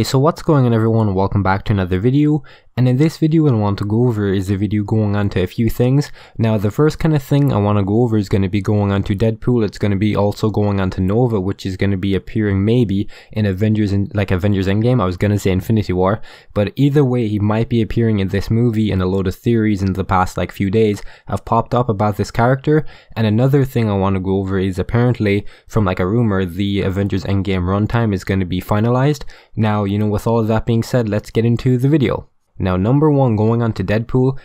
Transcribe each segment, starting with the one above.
Hey, so what's going on everyone, welcome back to another video, and in this video what I want to go over is a video going on to a few things. Now the first kind of thing I want to go over is going to be going on to Deadpool. It's going to be also going on to Nova, which is going to be appearing maybe in Avengers Endgame. I was going to say Infinity War, but either way he might be appearing in this movie, and a load of theories in the past few days have popped up about this character. And another thing I want to go over is apparently from a rumor, the Avengers Endgame runtime is going to be finalized. Now, with all of that being said, let's get into the video. Now, number one, going on to Deadpool,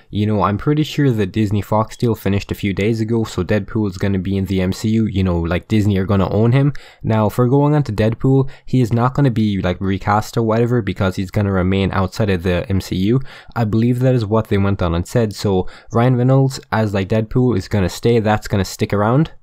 I'm pretty sure the Disney Fox deal finished a few days ago, so Deadpool is going to be in the MCU, Disney are going to own him. Now, for going on to Deadpool, he is not going to be recast or whatever, because he's going to remain outside of the MCU. I believe that is what they went on and said, so Ryan Reynolds as Deadpool is going to stay, that's going to stick around.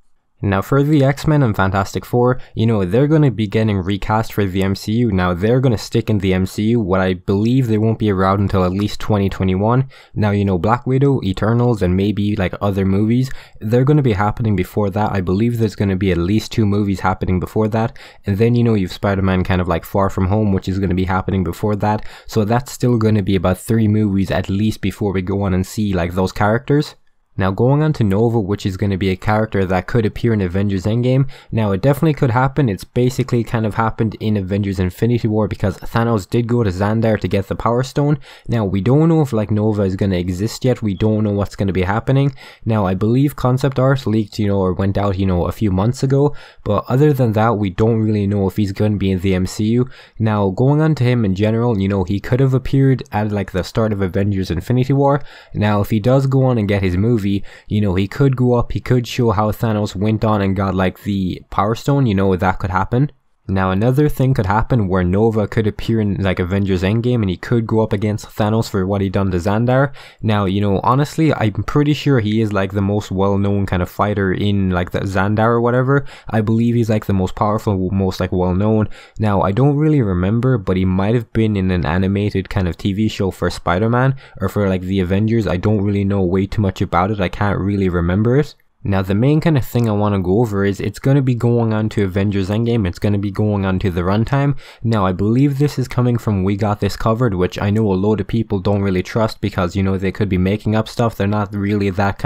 Now for the X-Men and Fantastic Four, they're going to be getting recast for the MCU. Now they're going to stick in the MCU, what I believe they won't be around until at least 2021. Now, Black Widow, Eternals, and maybe other movies, they're going to be happening before that. I believe there's going to be at least 2 movies happening before that. And then, you've Spider-Man Far From Home, which is going to be happening before that. So that's still going to be about 3 movies at least before we go on and see those characters. Now going on to Nova, which is going to be a character that could appear in Avengers Endgame. Now it definitely could happen. It's basically happened in Avengers Infinity War because Thanos did go to Xandar to get the Power Stone. Now we don't know if Nova is going to exist yet. We don't know what's going to be happening. Now I believe concept art leaked, or went out, a few months ago. But other than that, we don't really know if he's going to be in the MCU. Now going on to him in general, he could have appeared at the start of Avengers Infinity War. Now if he does go on and get his movie, he could go up, he could show how Thanos went on and got the Power Stone, that could happen. Now another thing could happen where Nova could appear in Avengers Endgame and he could go up against Thanos for what he done to Xandar. Now, honestly, I'm pretty sure he is the most well-known fighter in the Xandar or whatever. I believe he's the most powerful, most well-known. Now, I don't really remember, but he might have been in an animated TV show for Spider-Man or for the Avengers. I don't really know way too much about it. I can't really remember it. Now the main thing I want to go over is it's going to be going on to Avengers Endgame. It's going to be going on to the runtime. Now I believe this is coming from We Got This Covered, which I know a load of people don't really trust because they could be making up stuff. They're not really that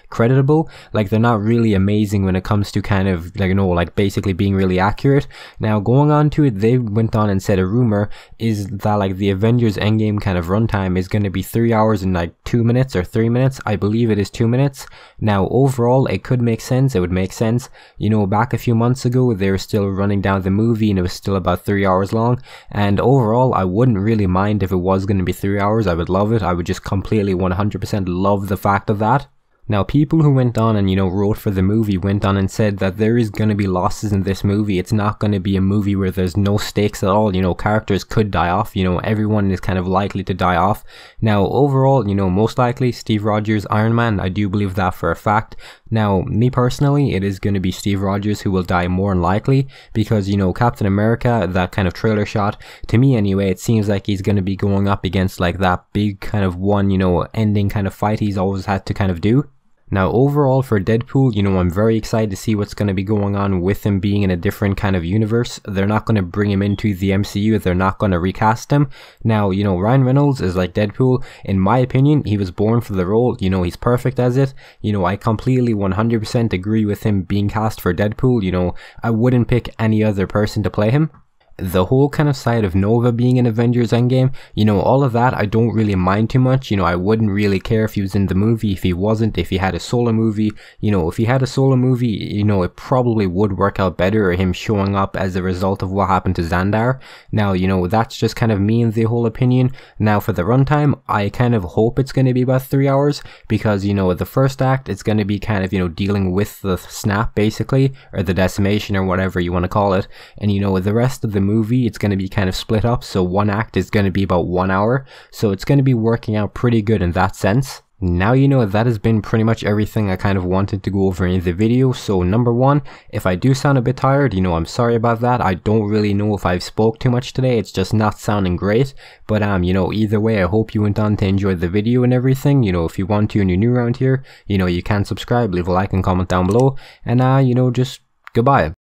creditable. They're not really amazing when it comes to basically being really accurate. Now going on to it, they went on and said a rumor is that the Avengers Endgame runtime is going to be 3 hours and 2 minutes or 3 minutes. I believe it is 2 minutes. Now overall, it could make sense. It would make sense. Back a few months ago, they were still running down the movie and it was still about 3 hours long. And overall, I wouldn't really mind if it was going to be 3 hours. I would love it. I would just completely 100% love the fact of that. Now people who went on and wrote for the movie went on and said that there is going to be losses in this movie. It's not going to be a movie where there's no stakes at all. Characters could die off. Everyone is likely to die off. Now overall, most likely Steve Rogers, Iron Man. I do believe that for a fact. Now me personally, it is going to be Steve Rogers who will die more than likely because Captain America, that trailer shot, to me anyway, it seems like he's going to be going up against that big one ending fight he's always had to do. Now overall for Deadpool, I'm very excited to see what's going to be going on with him being in a different universe. They're not going to bring him into the MCU, they're not going to recast him. Now, Ryan Reynolds is Deadpool. In my opinion, he was born for the role, he's perfect as it. I completely 100% agree with him being cast for Deadpool. I wouldn't pick any other person to play him. The whole side of Nova being in Avengers Endgame, all of that I don't really mind too much. I wouldn't really care if he was in the movie, if he wasn't, if he had a solo movie. If he had a solo movie, it probably would work out better, him showing up as a result of what happened to Xandar. Now, that's just me and the whole opinion. Now for the runtime, I hope it's going to be about 3 hours because, the first act, it's going to be dealing with the snap basically, or the decimation or whatever you want to call it. And, the rest of the movie, it's going to be split up, so one act is going to be about 1 hour, so it's going to be working out pretty good in that sense. Now that has been pretty much everything I wanted to go over in the video. So number one, if I do sound a bit tired, I'm sorry about that. I don't really know if I've spoke too much today, it's just not sounding great. But either way, I hope you went on to enjoy the video and everything. If you want to and you're new around here, you can subscribe, leave a like and comment down below, and just goodbye.